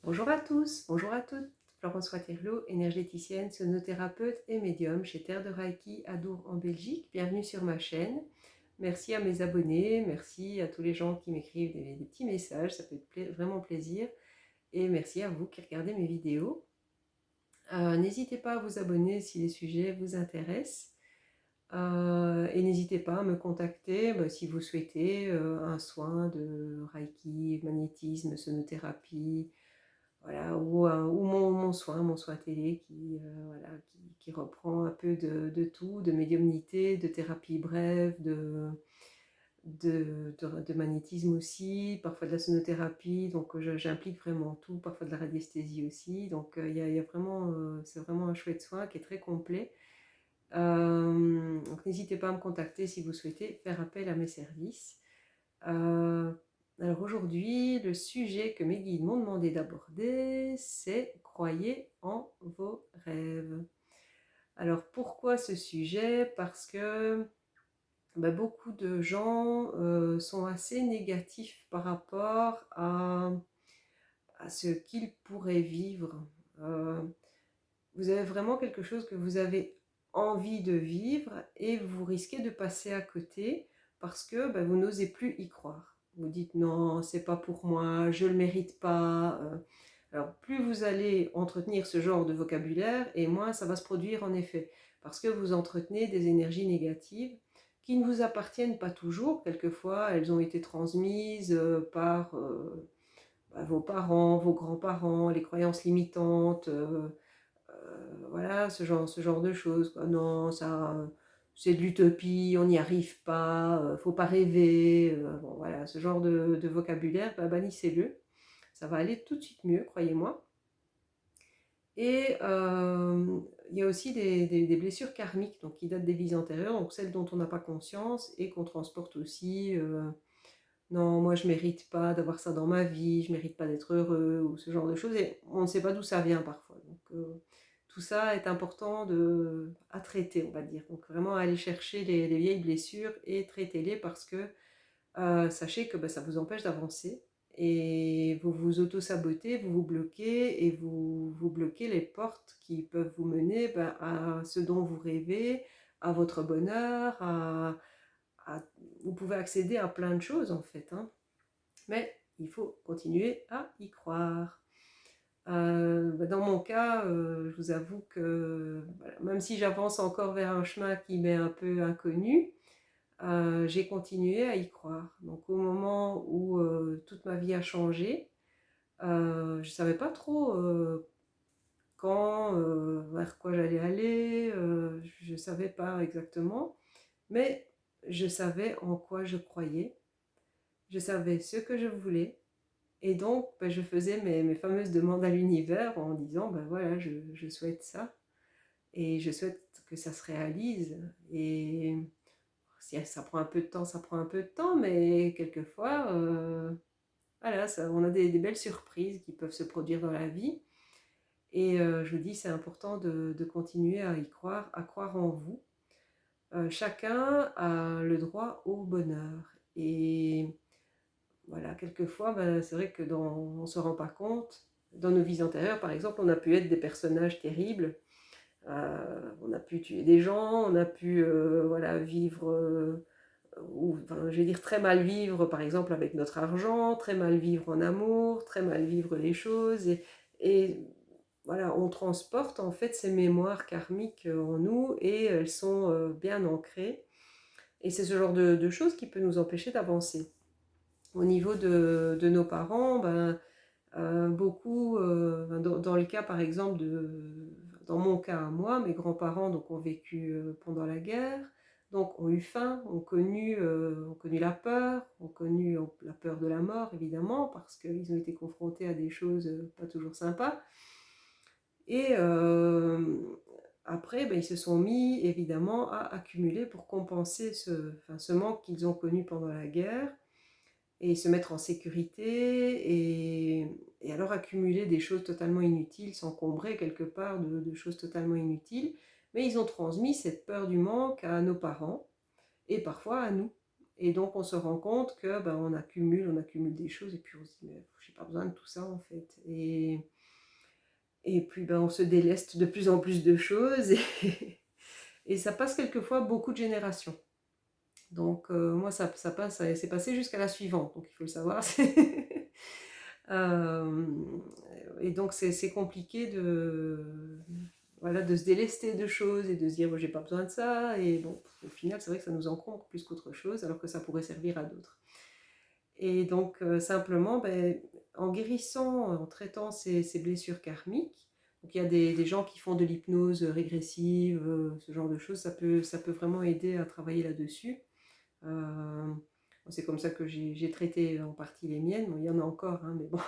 Bonjour à tous, bonjour à toutes. Florence Waterloo, énergéticienne, sonothérapeute et médium chez Terre de Reiki à Dour en Belgique. Bienvenue sur ma chaîne. Merci à mes abonnés, merci à tous les gens qui m'écrivent des petits messages, ça fait vraiment plaisir. Et merci à vous qui regardez mes vidéos. N'hésitez pas à vous abonner si les sujets vous intéressent. Et n'hésitez pas à me contacter si vous souhaitez un soin de Reiki, magnétisme, sonothérapie, voilà, ou mon soin télé voilà, qui reprend un peu de tout, de médiumnité, de thérapie brève, de magnétisme aussi, parfois de la sonothérapie, donc j'implique vraiment tout, parfois de la radiesthésie aussi, donc il y a vraiment, c'est vraiment un chouette soin qui est très complet. Donc n'hésitez pas à me contacter si vous souhaitez faire appel à mes services. Alors aujourd'hui, le sujet que mes guides m'ont demandé d'aborder, c'est croyez en vos rêves. Alors pourquoi ce sujet? Parce que beaucoup de gens sont assez négatifs par rapport à ce qu'ils pourraient vivre. Euh, vous avez vraiment quelque chose que vous avez envie de vivre et vous risquez de passer à côté parce que vous n'osez plus y croire. Vous dites non, c'est pas pour moi, je le mérite pas. Alors plus vous allez entretenir ce genre de vocabulaire et moins ça va se produire en effet parce que vous entretenez des énergies négatives qui ne vous appartiennent pas toujours. Quelquefois, elles ont été transmises par vos parents, vos grands-parents, les croyances limitantes. Voilà, ce genre de choses, quoi. Non, ça, c'est de l'utopie, on n'y arrive pas, faut pas rêver. Bon, voilà, ce genre de vocabulaire, bannissez-le. Ça va aller tout de suite mieux, croyez-moi. Et il y a aussi des blessures karmiques, donc qui datent des vies antérieures, donc celles dont on n'a pas conscience et qu'on transporte aussi. Non, moi je mérite pas d'avoir ça dans ma vie, je mérite pas d'être heureux, ou ce genre de choses, et on ne sait pas d'où ça vient parfois. Donc tout ça est important à traiter, on va dire. Donc vraiment aller chercher les vieilles blessures et traiter-les parce que sachez que ça vous empêche d'avancer et vous vous auto-sabotez, vous vous bloquez et vous bloquez les portes qui peuvent vous mener à ce dont vous rêvez, à votre bonheur, vous pouvez accéder à plein de choses en fait, hein. Mais il faut continuer à y croire. Dans mon cas, je vous avoue que voilà, même si j'avance encore vers un chemin qui m'est un peu inconnu, j'ai continué à y croire. Donc au moment où toute ma vie a changé, je ne savais pas trop quand, vers quoi j'allais aller, je ne savais pas exactement, mais je savais en quoi je croyais, je savais ce que je voulais, et donc je faisais mes fameuses demandes à l'univers en disant, voilà, je souhaite ça, et je souhaite que ça se réalise, et si ça prend un peu de temps, ça prend un peu de temps, mais quelquefois, voilà, on a des belles surprises qui peuvent se produire dans la vie. Et je vous dis, c'est important de continuer à y croire, à croire en vous. Chacun a le droit au bonheur. Et voilà, quelquefois, c'est vrai que on ne se rend pas compte. Dans nos vies antérieures, par exemple, on a pu être des personnages terribles. On a pu tuer des gens, on a pu voilà, vivre ou enfin, je vais dire très mal vivre par exemple avec notre argent, très mal vivre en amour, très mal vivre les choses et voilà, on transporte en fait ces mémoires karmiques en nous et elles sont bien ancrées et c'est ce genre de choses qui peut nous empêcher d'avancer. Au niveau de nos parents, beaucoup, dans le cas par exemple dans mon cas à moi, mes grands-parents donc, ont vécu pendant la guerre, donc ont eu faim, ont connu la peur, ont connu la peur de la mort évidemment, parce qu'ils ont été confrontés à des choses pas toujours sympas. Et après, ils se sont mis évidemment à accumuler pour compenser ce manque qu'ils ont connu pendant la guerre et se mettre en sécurité et alors accumuler des choses totalement inutiles, s'encombrer quelque part de choses totalement inutiles. Mais ils ont transmis cette peur du manque à nos parents et parfois à nous. Et donc on se rend compte que ben, on accumule des choses et puis on se dit mais j'ai pas besoin de tout ça en fait. Et puis ben, on se déleste de plus en plus de choses et ça passe quelquefois beaucoup de générations. Donc moi c'est passé jusqu'à la suivante, donc il faut le savoir. Euh, et donc c'est compliqué voilà, de se délester de choses et de se dire bon, j'ai pas besoin de ça. Et bon, au final, c'est vrai que ça nous encombre plus qu'autre chose, alors que ça pourrait servir à d'autres. Et donc simplement, ben, en guérissant, en traitant ces blessures karmiques, donc il y a des gens qui font de l'hypnose régressive, ce genre de choses, ça peut vraiment aider à travailler là-dessus. Euh, c'est comme ça que j'ai traité en partie les miennes. Bon, il y en a encore, hein, mais bon,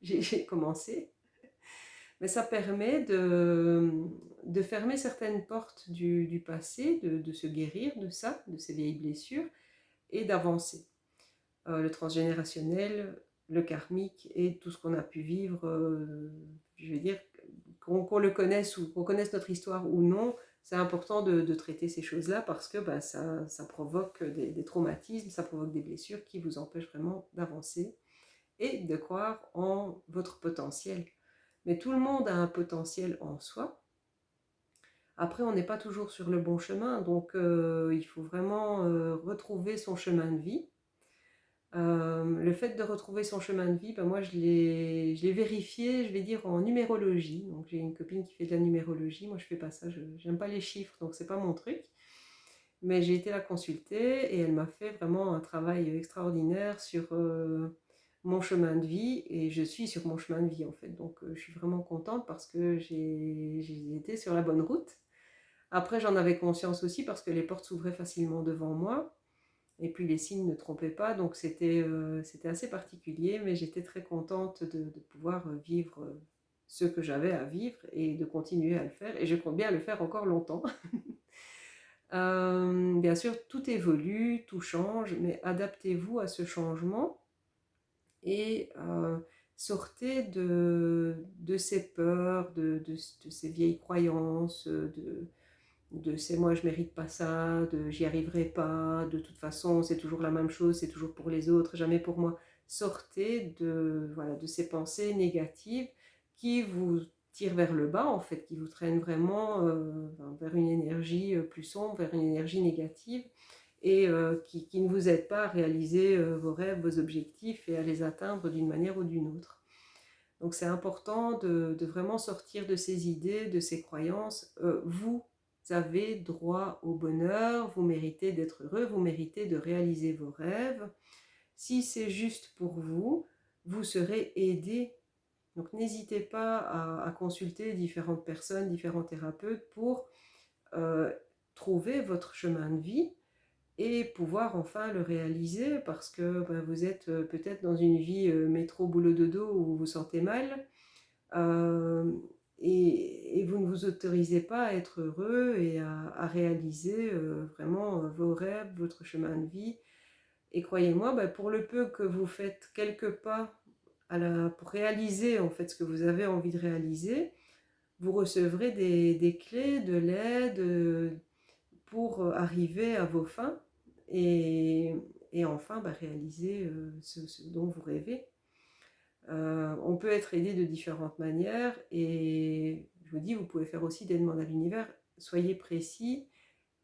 j'ai commencé. Mais ça permet de fermer certaines portes du passé, de se guérir de ça, de ces vieilles blessures, et d'avancer. Le transgénérationnel, le karmique et tout ce qu'on a pu vivre, je veux dire, qu'on le connaisse ou qu'on connaisse notre histoire ou non, c'est important de traiter ces choses-là parce que bah, ça provoque des traumatismes, ça provoque des blessures qui vous empêchent vraiment d'avancer et de croire en votre potentiel. Mais tout le monde a un potentiel en soi. Après, on n'est pas toujours sur le bon chemin, donc il faut vraiment retrouver son chemin de vie. Le fait de retrouver son chemin de vie, ben moi je l'ai vérifié, je vais dire, en numérologie. Donc j'ai une copine qui fait de la numérologie, moi je fais pas ça, j'aime pas les chiffres, donc c'est pas mon truc. Mais j'ai été la consulter et elle m'a fait vraiment un travail extraordinaire sur mon chemin de vie et je suis sur mon chemin de vie en fait. Donc je suis vraiment contente parce que j'ai été sur la bonne route. Après j'en avais conscience aussi parce que les portes s'ouvraient facilement devant moi. Et puis les signes ne trompaient pas, donc c'était assez particulier, mais j'étais très contente de pouvoir vivre ce que j'avais à vivre et de continuer à le faire. Et je compte bien le faire encore longtemps. Bien sûr, tout évolue, tout change, mais adaptez-vous à ce changement et sortez de ces peurs, de ces vieilles croyances, de c'est moi je mérite pas ça, de j'y arriverai pas, de toute façon c'est toujours la même chose, c'est toujours pour les autres, jamais pour moi. Sortez voilà, de ces pensées négatives qui vous tirent vers le bas en fait, qui vous traînent vraiment vers une énergie plus sombre, vers une énergie négative et qui ne vous aident pas à réaliser vos rêves, vos objectifs et à les atteindre d'une manière ou d'une autre. Donc c'est important de vraiment sortir de ces idées, de ces croyances. Vous avez droit au bonheur, vous méritez d'être heureux, vous méritez de réaliser vos rêves. Si c'est juste pour vous, vous serez aidé. Donc n'hésitez pas à consulter différentes personnes, différents thérapeutes pour trouver votre chemin de vie et pouvoir enfin le réaliser parce que ben, vous êtes peut-être dans une vie métro boulot dodo où vous vous sentez mal. Euh, et vous ne vous autorisez pas à être heureux et à réaliser vraiment vos rêves, votre chemin de vie. Et croyez-moi, bah, pour le peu que vous faites quelques pas pour réaliser en fait ce que vous avez envie de réaliser, vous recevrez des clés, de l'aide pour arriver à vos fins et, et enfin bah, réaliser ce dont vous rêvez. On peut être aidé de différentes manières et je vous dis, vous pouvez faire aussi des demandes à l'univers. Soyez précis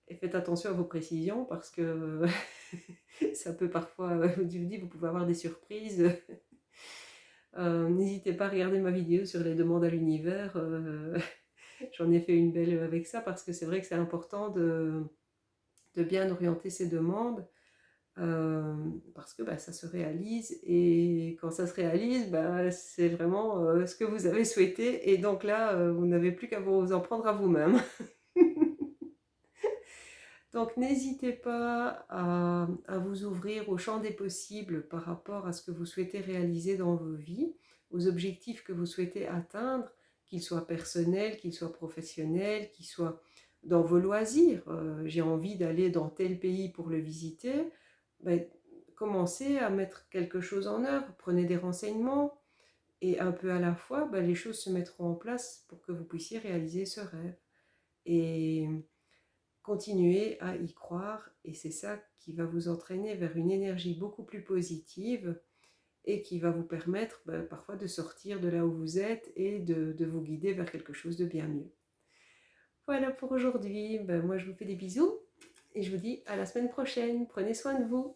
et faites attention à vos précisions parce que ça peut parfois, je vous dis, vous pouvez avoir des surprises. N'hésitez pas à regarder ma vidéo sur les demandes à l'univers. J'en ai fait une belle avec ça parce que c'est vrai que c'est important de bien orienter ses demandes. Parce que bah, ça se réalise et quand ça se réalise, bah, c'est vraiment ce que vous avez souhaité et donc là, vous n'avez plus qu'à vous en prendre à vous-même. Donc n'hésitez pas à vous ouvrir au champ des possibles par rapport à ce que vous souhaitez réaliser dans vos vies, aux objectifs que vous souhaitez atteindre, qu'ils soient personnels, qu'ils soient professionnels, qu'ils soient dans vos loisirs. J'ai envie d'aller dans tel pays pour le visiter. Ben, commencez à mettre quelque chose en œuvre, prenez des renseignements et un peu à la fois, ben, les choses se mettront en place pour que vous puissiez réaliser ce rêve. Et continuez à y croire et c'est ça qui va vous entraîner vers une énergie beaucoup plus positive et qui va vous permettre parfois de sortir de là où vous êtes et de vous guider vers quelque chose de bien mieux. Voilà pour aujourd'hui, moi je vous fais des bisous et je vous dis à la semaine prochaine, prenez soin de vous.